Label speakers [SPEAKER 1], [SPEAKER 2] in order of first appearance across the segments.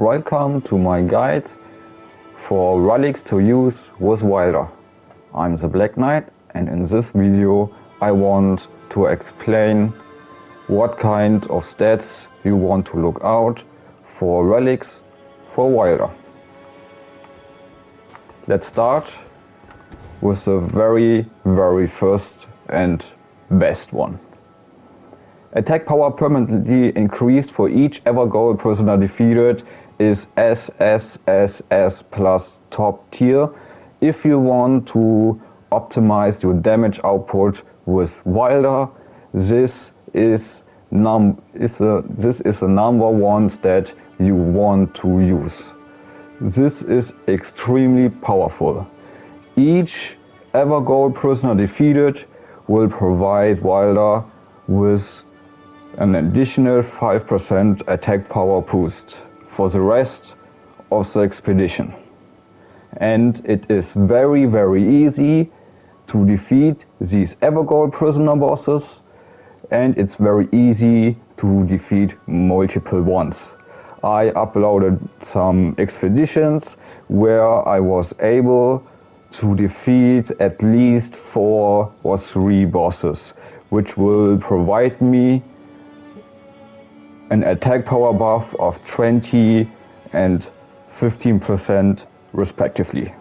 [SPEAKER 1] welcome to my guide for relics to use with Wylder. I'm the Black Knight, and in this video I want to explain what kind of stats you want to look out for relics for Wylder. Let's start with the very first and best one. Attack power permanently increased for each ever goal prisoner defeated is SSSS plus top tier. If you want to optimize your damage output with Wylder, this is the number one stat you want to use. This is extremely powerful. Each ever goal prisoner defeated will provide Wylder with an additional 5% attack power boost for the rest of the expedition. And it is very easy to defeat these ever goal prisoner bosses, and it's very easy to defeat multiple ones. I uploaded some expeditions where I was able to defeat at least 4 or 3 bosses, which will provide me an attack power buff of 20 and 15% respectively.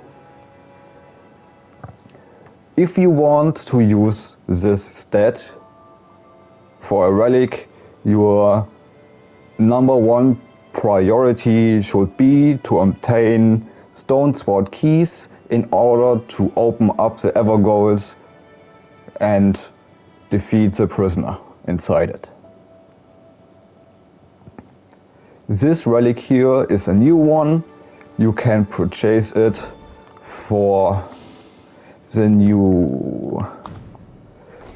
[SPEAKER 1] If you want to use this stat for a relic, your number one priority should be to obtain stone sword keys in order to open up the ever goals and defeat the prisoner inside it. This relic here is a new one. You can purchase it for the new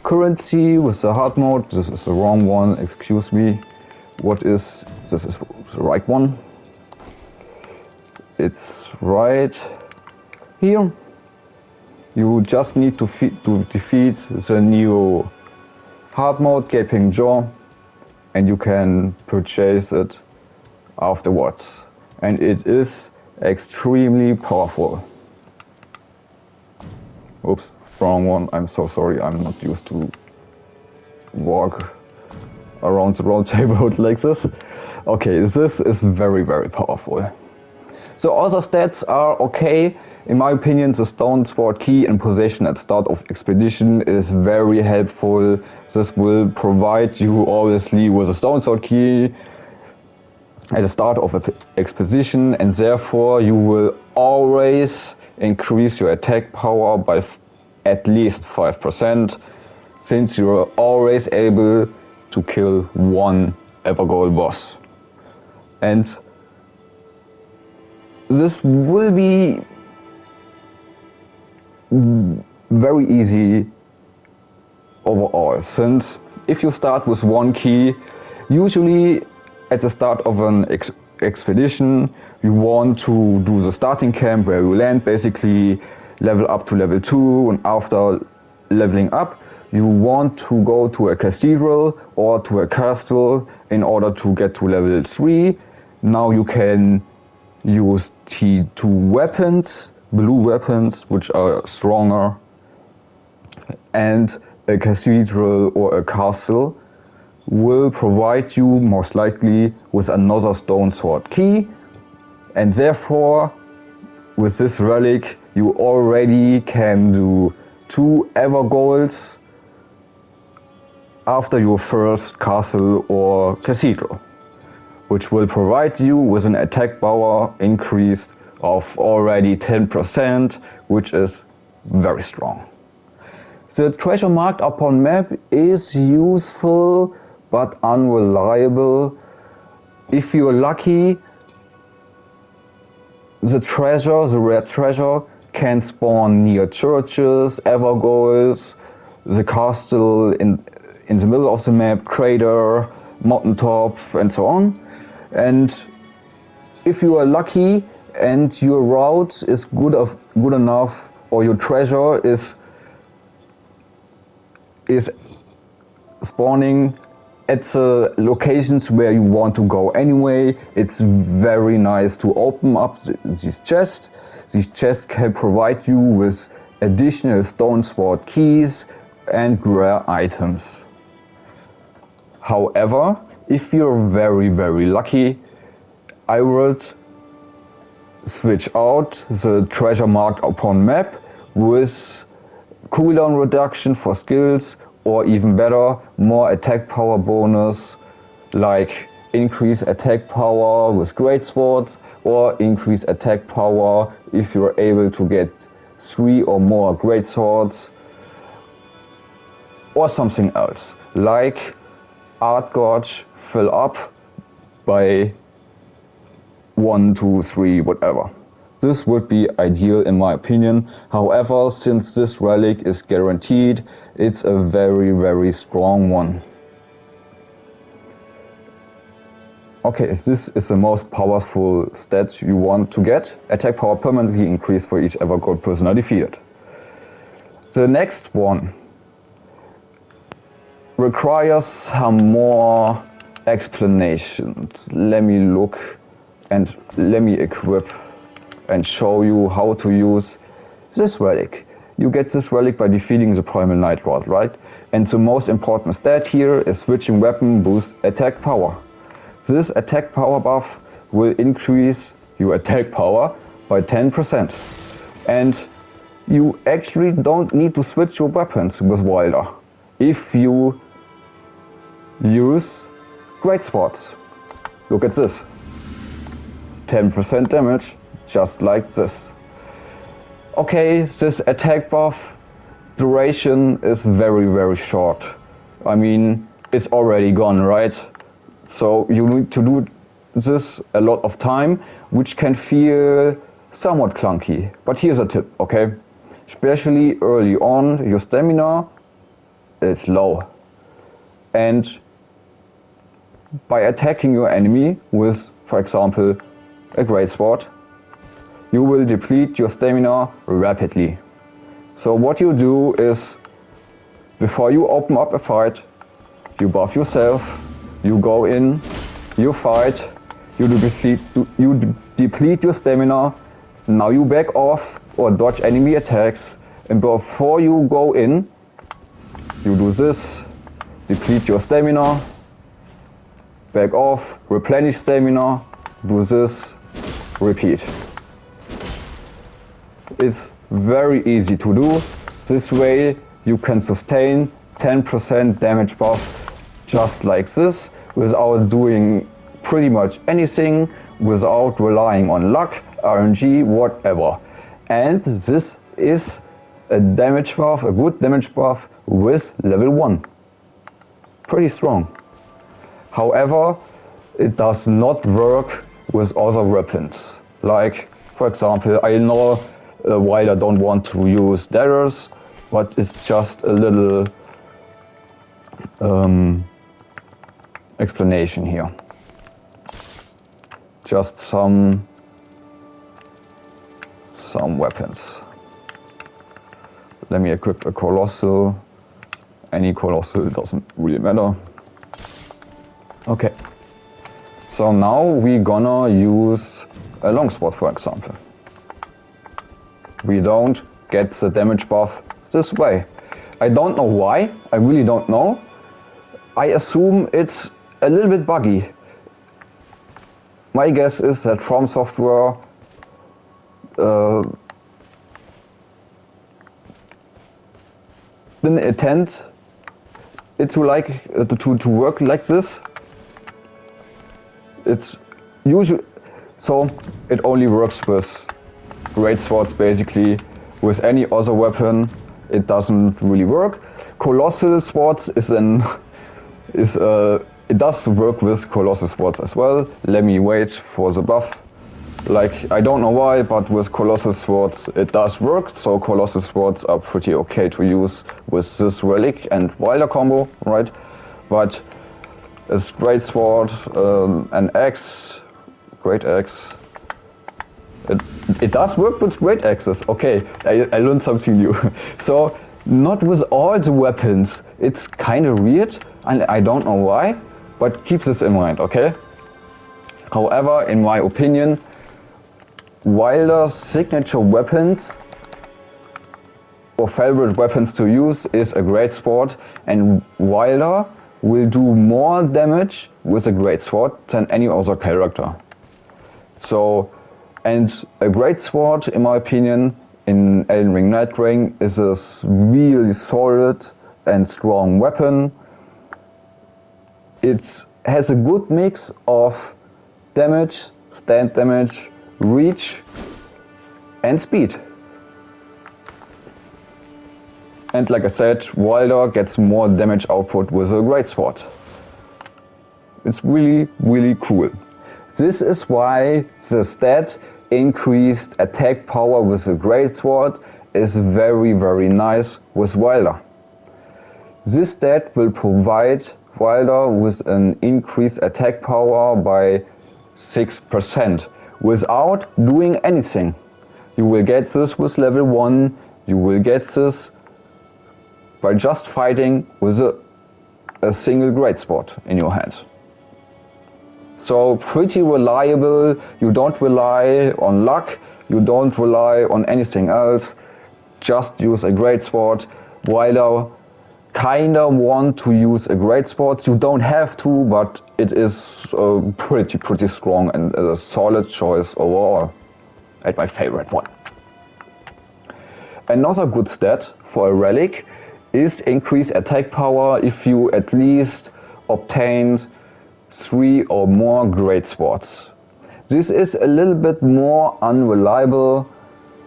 [SPEAKER 1] currency with the hard mode. This is the wrong one, excuse me. This is the right one. It's right here. You just need to defeat the new hard mode Gaping Jaw, and you can purchase it afterwards. And it is extremely powerful. Oops, wrong one. I'm so sorry. I'm not used to walk around the round table like this. Okay, this is very powerful. The other stats are okay. In my opinion, the stone sword key in possession at start of expedition is very helpful. This will provide you obviously with a stone sword key at the start of an expedition, and therefore you will always increase your attack power by at least 5%, since you are always able to kill one ever goal boss. And this will be very easy overall, since if you start with one key, usually at the start of an expedition you want to do the starting camp where you land, basically level up to level 2, and after leveling up you want to go to a cathedral or to a castle in order to get to level 3. Now you can use T2 weapons, blue weapons, which are stronger, and a cathedral or a castle will provide you most likely with another stone sword key, and therefore with this relic you already can do 2 ever goals after your first castle or cathedral, which will provide you with an attack power increase of already 10%, which is very strong. The treasure marked upon map is useful but unreliable. If you're lucky, the red treasure can spawn near churches, ever goals, the castle in the middle of the map, crater, mountaintop, and so on. And if you are lucky and your route is good enough, or your treasure is spawning at the locations where you want to go anyway. It's very nice to open up these chests. These chests can provide you with additional stone sword keys and rare items. However, if you're very lucky, I would switch out the treasure marked upon map with cooldown reduction for skills, or even better, more attack power bonus, like increase attack power with great swords, or increase attack power if you're able to get 3 or more great swords, or something else, like Art Gorge fill up by 1, 2, 3, whatever. This would be ideal in my opinion. However, since this relic is guaranteed, it's a very strong one. Okay, this is the most powerful stat you want to get. Attack power permanently increased for each Evergold prisoner defeated. The next one requires some more explanations. Let me look and let me equip and show you how to use this relic. You get this relic by defeating the primal night rod, right? And the most important stat here is switching weapon boosts attack power. This attack power buff will increase your attack power by 10%. And you actually don't need to switch your weapons with Wylder if you use great swords. Look at this. 10% damage, just like this. Okay, this attack buff duration is very short. I mean, it's already gone, right? So you need to do this a lot of time, which can feel somewhat clunky. But here's a tip, okay? Especially early on, your stamina is low. And by attacking your enemy with, for example, a great sword, you will deplete your stamina rapidly. So what you do is, before you open up a fight, you buff yourself, you go in, you fight, you deplete your stamina, now you back off or dodge enemy attacks, and before you go in, you do this, deplete your stamina, back off, replenish stamina, do this, repeat. It's very easy to do. This way you can sustain 10% damage buff just like this, without doing pretty much anything, without relying on luck, RNG, whatever. And this is a damage buff, a good damage buff with level 1. Pretty strong. However, it does not work with other weapons. Like, for example, I know Wylder don't want to use daggers, but it's just a little explanation here. Just some weapons. Let me equip a colossal. Any colossal, doesn't really matter. Okay. So now we're gonna use a longsword, for example. We don't get the damage buff this way. I don't know why, I really don't know. I assume it's a little bit buggy. My guess is that From Software didn't intend it to work like this. It's usually, so it only works with great swords basically. With any other weapon it doesn't really work. Colossal swords it does work with colossal swords as well. Let me wait for the buff. Like, I don't know why, but with colossal swords it does work. So colossal swords are pretty okay to use with this relic and Wylder combo, right? But a great sword, an axe, great axe. It does work with great axes. Okay, I learned something new. So not with all the weapons. It's kind of weird. And I don't know why, but keep this in mind, okay? However, in my opinion, Wylder's signature weapons or favorite weapons to use is a greatsword, and Wylder will do more damage with a greatsword than any other character. So, and a greatsword, in my opinion, in Elden Ring NIGHTREIGN is a really solid and strong weapon. It has a good mix of damage, stand damage, reach and speed. And like I said, Wylder gets more damage output with a greatsword. It's really, really cool. This is why the stat increased attack power with a greatsword is very, very nice with Wylder. This stat will provide Wylder with an increased attack power by 6% without doing anything. You will get this with level 1, you will get this by just fighting with a single greatsword in your hand. So pretty reliable, you don't rely on luck, you don't rely on anything else, just use a greatsword. Wylder kinda want to use a greatsword, you don't have to, but it is pretty strong and a solid choice overall, and my favorite one. Another good stat for a relic is increased attack power if you at least obtained 3 or more greatswords. This is a little bit more unreliable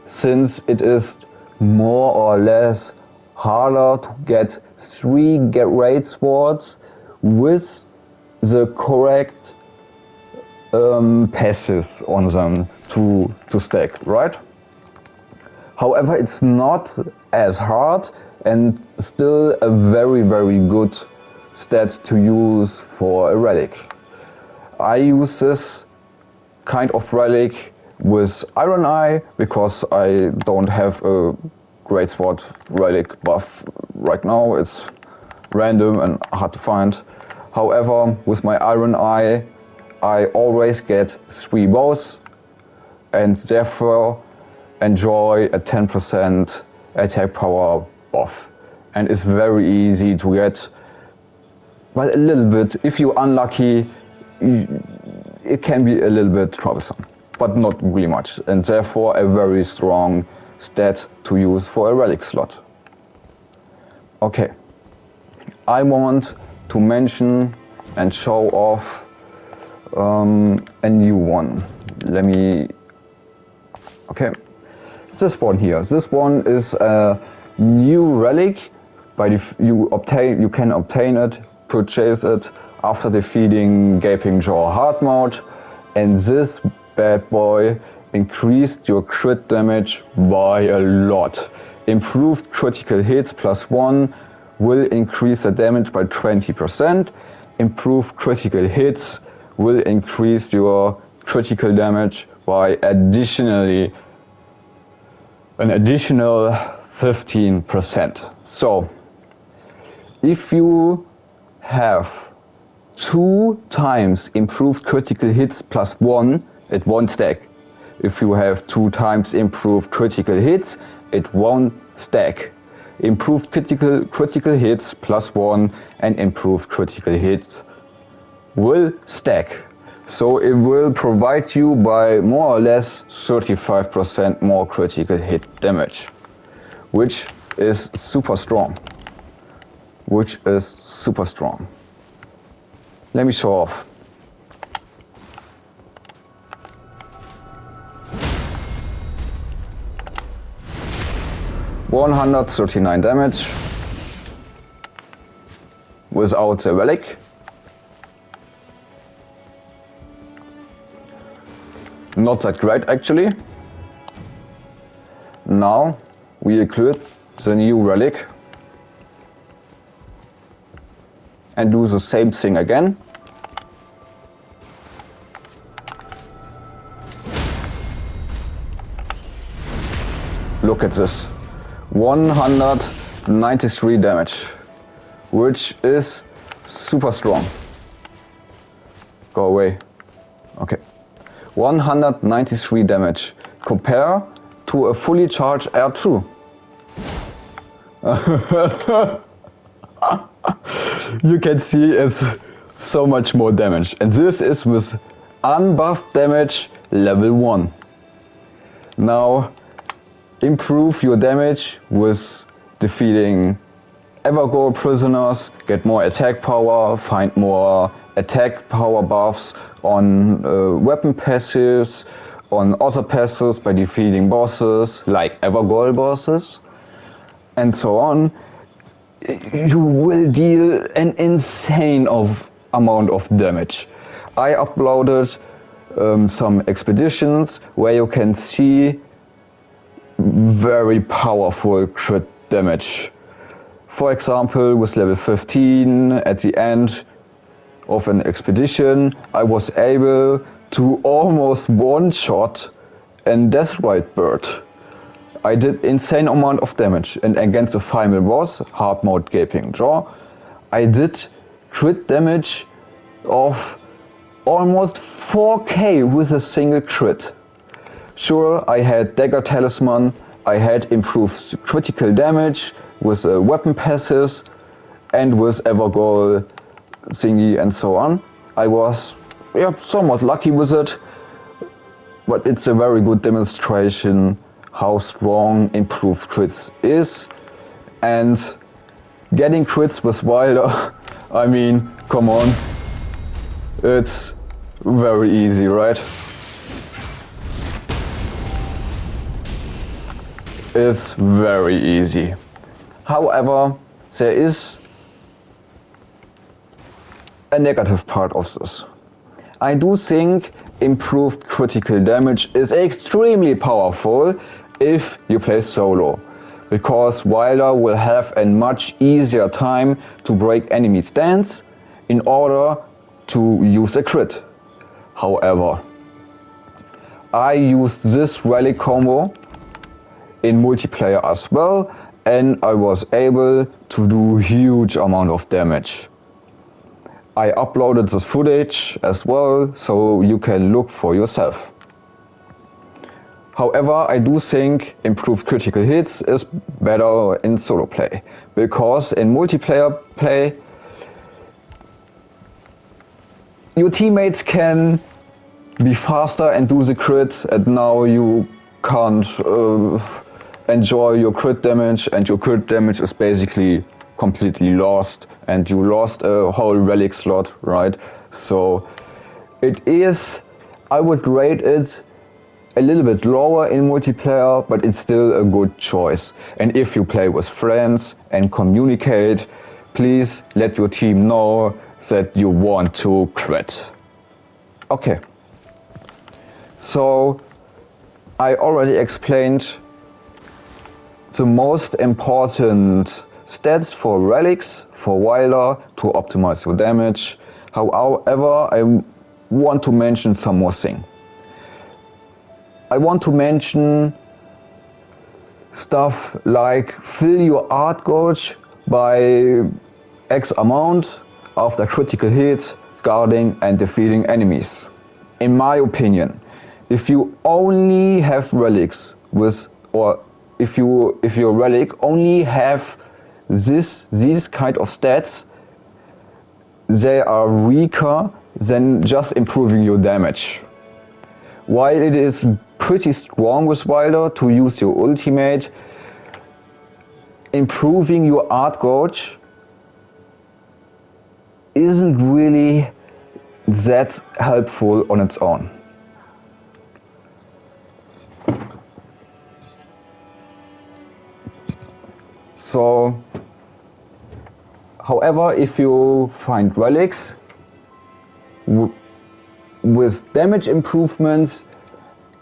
[SPEAKER 1] since it is more or less harder to get 3 greatswords with the correct passives on them to stack, right? However, it's not as hard and still a very, very good stat to use for a relic. I use this kind of relic with Iron Eye because I don't have a greatsword relic buff right now. It's random and hard to find. However, with my Iron Eye, I always get 3 bows and therefore enjoy a 10% attack power buff. And it's very easy to get, but a little bit, if you're unlucky, it can be a little bit troublesome, but not really much, and therefore a very strong stat to use for a relic slot. Okay, I want to mention and show off a new one. Let me, okay, this one here. This one is a new relic. You can obtain it, purchase it after defeating Gaping Jaw hard mode, and this bad boy increased your crit damage by a lot. Improved critical hits +1 will increase the damage by 20%. Improved critical hits will increase your critical damage by an additional 15%. So if you have 2 times improved critical hits +1, it won't stack. If you have 2 times improved critical hits, it won't stack. Improved critical hits +1 and improved critical hits will stack. So it will provide you by more or less 35% more critical hit damage, which is super strong. Let me show off. $139 damage without the relic. Not that great actually. Now we equip the new relic and do the same thing again. Look at this. 193 damage, which is super strong. Go away. Okay. 193 damage. Compare to a fully charged R2. You can see it's so much more damage. And this is with unbuffed damage level 1. Now improve your damage with defeating Evergold prisoners, get more attack power, find more attack power buffs on weapon passives, on other passives by defeating bosses like Evergold bosses, and so on. You will deal an insane amount of damage. I uploaded some expeditions where you can see very powerful crit damage. For example, with level 15 at the end of an expedition, I was able to almost one-shot a Deathrite bird. I did insane amount of damage, and against the final boss, hard mode Gaping Jaw, I did crit damage of almost 4k with a single crit. Sure, I had Dagger Talisman, I had improved critical damage with weapon passives and with Evergold thingy and so on. I was somewhat lucky with it, but it's a very good demonstration how strong improved crits is. And getting crits with Wylder, I mean, come on, it's very easy, right? It's very easy. However, there is a negative part of this. I do think improved critical damage is extremely powerful if you play solo, because Wylder will have a much easier time to break enemy stance in order to use a crit. However, I used this Relic combo in multiplayer as well, and I was able to do huge amount of damage. I uploaded this footage as well, so you can look for yourself. However, I do think improved critical hits is better in solo play, because in multiplayer play your teammates can be faster and do the crit, and now you can't enjoy your crit damage, and your crit damage is basically completely lost, and you lost a whole relic slot, right? So it is, I would rate it a little bit lower in multiplayer, but it's still a good choice. And if you play with friends and communicate, please let your team know that you want to crit. Okay, so I already explained the most important stats for relics for Wylder to optimize your damage. However, I want to mention some more thing. I want to mention stuff like fill your art gauge by X amount after critical hits, guarding and defeating enemies. In my opinion, if you only have relics with, or if your relic only have these kind of stats, they are weaker than just improving your damage. While it is pretty strong with Wylder to use your ultimate, improving your art gauge isn't really that helpful on its own. So, however, if you find relics with damage improvements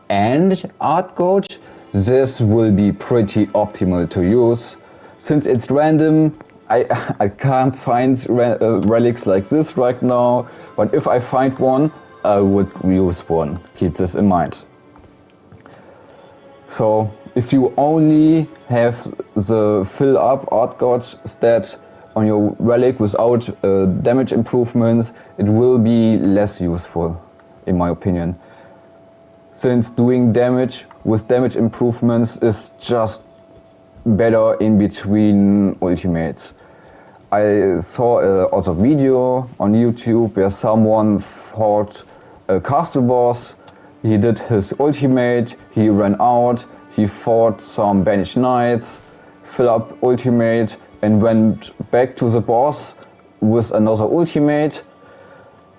[SPEAKER 1] and art gauge, this will be pretty optimal to use. Since it's random, I can't find relics like this right now, but if I find one, I would use one. Keep this in mind. So if you only have the fill up art gauge stat on your relic without damage improvements, it will be less useful, in my opinion. Since doing damage with damage improvements is just better in between ultimates. I saw also a video on YouTube where someone fought a castle boss. He did his ultimate, he ran out, he fought some banished knights, fill up ultimate and went back to the boss with another ultimate.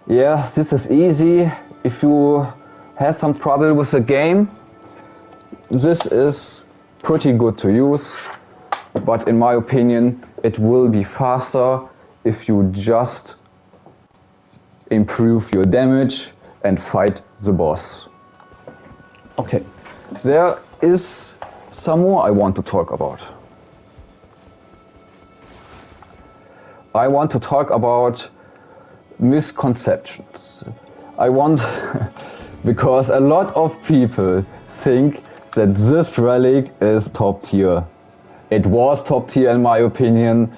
[SPEAKER 1] Yeah, this is easy. If you have some trouble with the game, this is pretty good to use, but in my opinion it will be faster if you just improve your damage and fight the boss. Okay, there is some more I want to talk about. I want to talk about misconceptions. I want because a lot of people think that this relic is top tier. It was top tier in my opinion.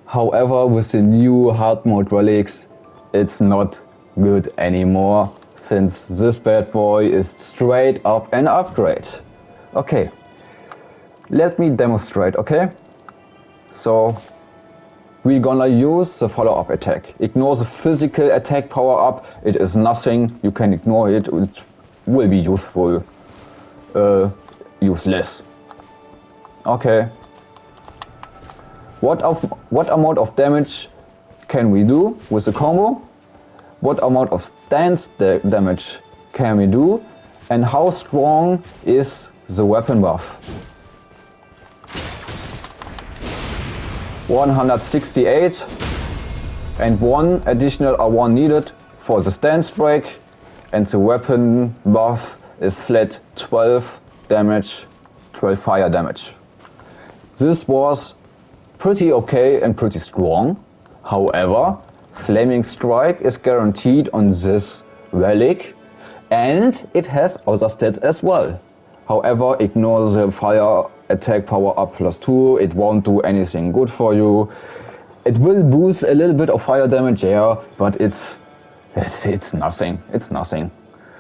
[SPEAKER 1] However, with the new hard mode relics, it's not good anymore, since this bad boy is straight up an upgrade. Okay, let me demonstrate, okay? So, we're gonna use the follow-up attack. Ignore the physical attack power-up, it is nothing, you can ignore it, it will be useful, useless. Okay. What amount of damage can we do with the combo? What amount of stance damage can we do? And how strong is the weapon buff? 168 and one additional R1 needed for the stance break, and the weapon buff is flat 12 damage, 12 fire damage. This was pretty okay and pretty strong. However, Flaming Strike is guaranteed on this relic and it has other stats as well. However, ignore the fire attack power up +2, it won't do anything good for you. It will boost a little bit of fire damage, yeah, but it's nothing, it's nothing.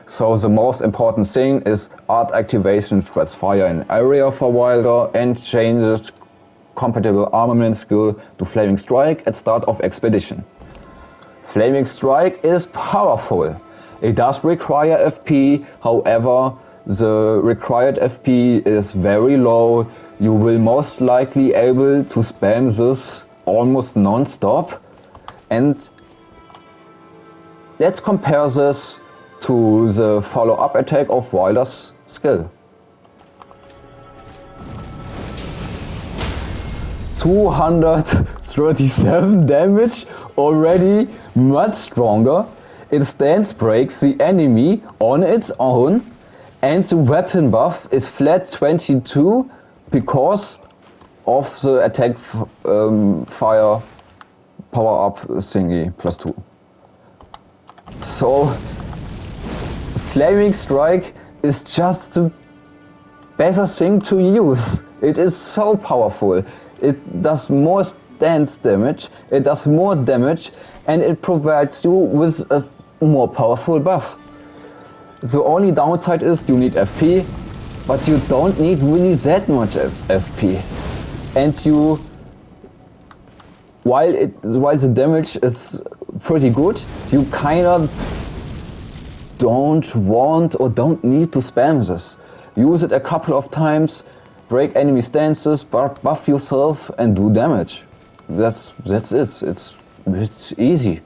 [SPEAKER 1] So the most important thing is art activation spreads fire in area for Wylder and changes compatible armament skill to Flaming Strike at start of expedition. Flaming Strike is powerful. It does require FP, however, the required FP is very low. You will most likely able to spam this almost non-stop. And let's compare this to the follow-up attack of Wylder's skill. 237 damage, already much stronger. It stance breaks the enemy on its own, and the weapon buff is flat 22 because of the attack fire power up thingy +2. So Flaming Strike is just the better thing to use. It is so powerful. It does more stance damage, it does more damage, and it provides you with a more powerful buff. The only downside is you need FP, but you don't need really that much FP. And while the damage is pretty good, you kinda don't want or don't need to spam this. Use it a couple of times, break enemy stances, buff yourself and do damage. That's it. It's easy.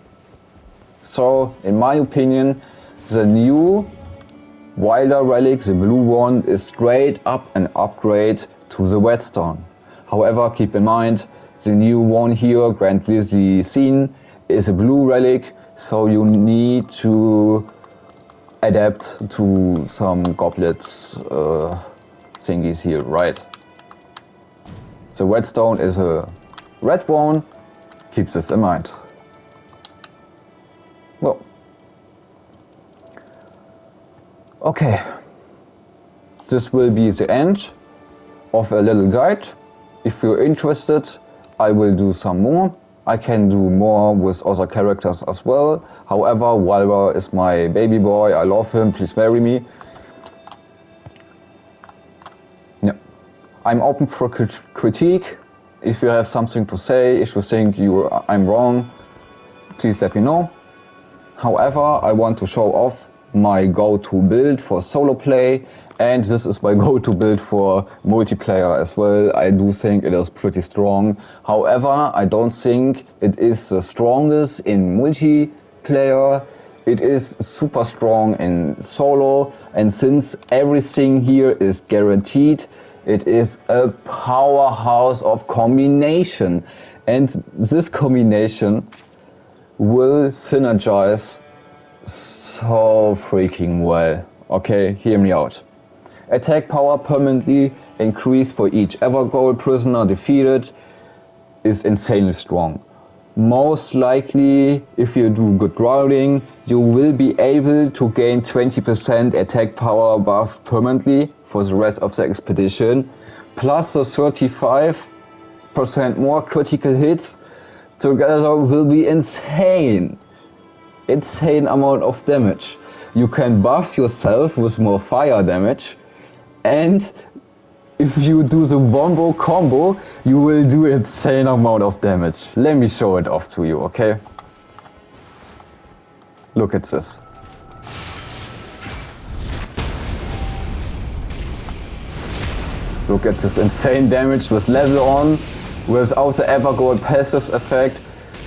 [SPEAKER 1] So in my opinion, the new Wylder relic, the blue one, is straight up an upgrade to the whetstone. However, keep in mind, the new one here, Grand Grizzly Scene, is a blue relic, so you need to adapt to some goblets thingies here, right? The whetstone is a red one, keep this in mind. Well, okay, this will be the end of a little guide. If you're interested, I will do some more. I can do more with other characters as well. However, Wylder is my baby boy. I love him. Please marry me. Yeah. I'm open for critique. If you have something to say, if you think I'm wrong, please let me know. However, I want to show off my go-to build for solo play, and this is my go-to build for multiplayer as well. I do think it is pretty strong. However, I don't think it is the strongest in multiplayer. It is super strong in solo, and since everything here is guaranteed, it is a powerhouse of combination, and this combination will synergize so freaking well. Okay, hear me out. Attack power permanently increased for each Evergold prisoner defeated is insanely strong. Most likely, if you do good routing, you will be able to gain 20% attack power buff permanently for the rest of the expedition, plus the 35% more critical hits together will be insane amount of damage. You can buff yourself with more fire damage, and if you do the wombo combo, you will do insane amount of damage. Let me show it off to you, okay? Look at this. Look at this insane damage with level on, without the Evergold passive effect.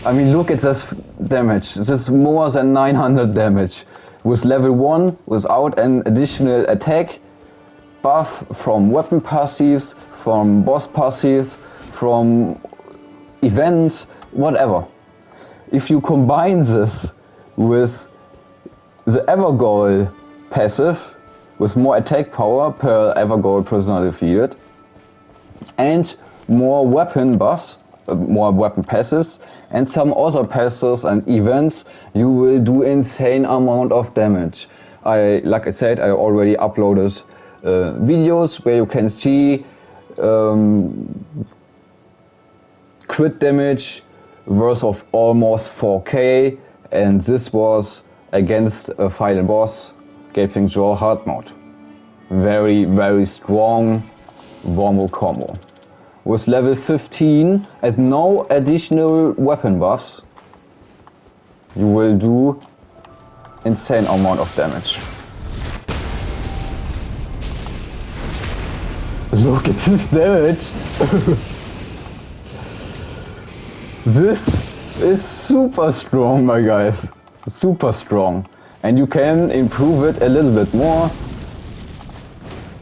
[SPEAKER 1] I mean, look at this damage. This is more than 900 damage. With level 1, without an additional attack buff from weapon passives, from boss passives, from events, whatever. If you combine this with the Evergold passive, with more attack power per Evergold prisoner defeated, and more weapon buffs, more weapon passives, and some other passives and events, you will do insane amount of damage. Like I said, I already uploaded videos where you can see crit damage worth of almost 4k, and this was against a final boss, Gaping Jaw hard mode. Very, very strong wombo combo. With level 15 and no additional weapon buffs, you will do insane amount of damage. Look at this damage! This is super strong, my guys. Super strong. And you can improve it a little bit more.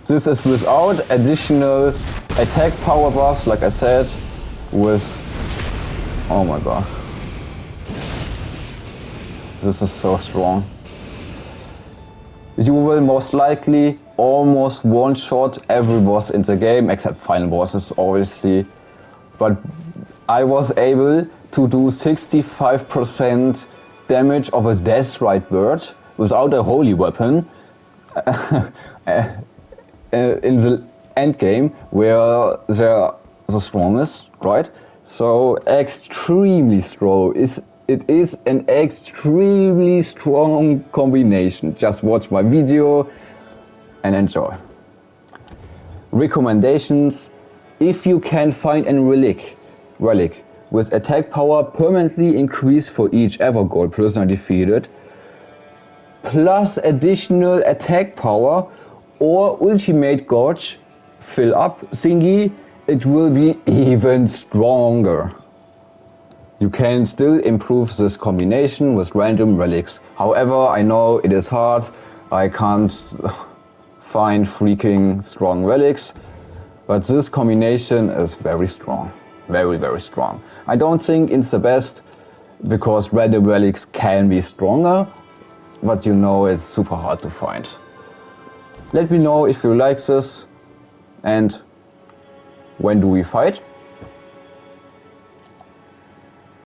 [SPEAKER 1] This is without additional attack power buffs, like I said, with... Oh my god. This is so strong. You will most likely almost one-shot every boss in the game, except final bosses, obviously. But I was able to do 65% damage of a Deathrite bird without a holy weapon in the end game, where they're the strongest, right? So extremely strong. It is an extremely strong combination. Just watch my video and enjoy. Recommendations: if you can find a relic with attack power permanently increased for each Evergold prisoner defeated, plus additional attack power or ultimate gauge fill up thingy, it will be even stronger. You can still improve this combination with random relics. However, I know it is hard. I can't find freaking strong relics, but this combination is very strong. Very, very strong. I don't think it's the best, because random relics can be stronger, but you know it's super hard to find. Let me know if you like this, and when do we fight?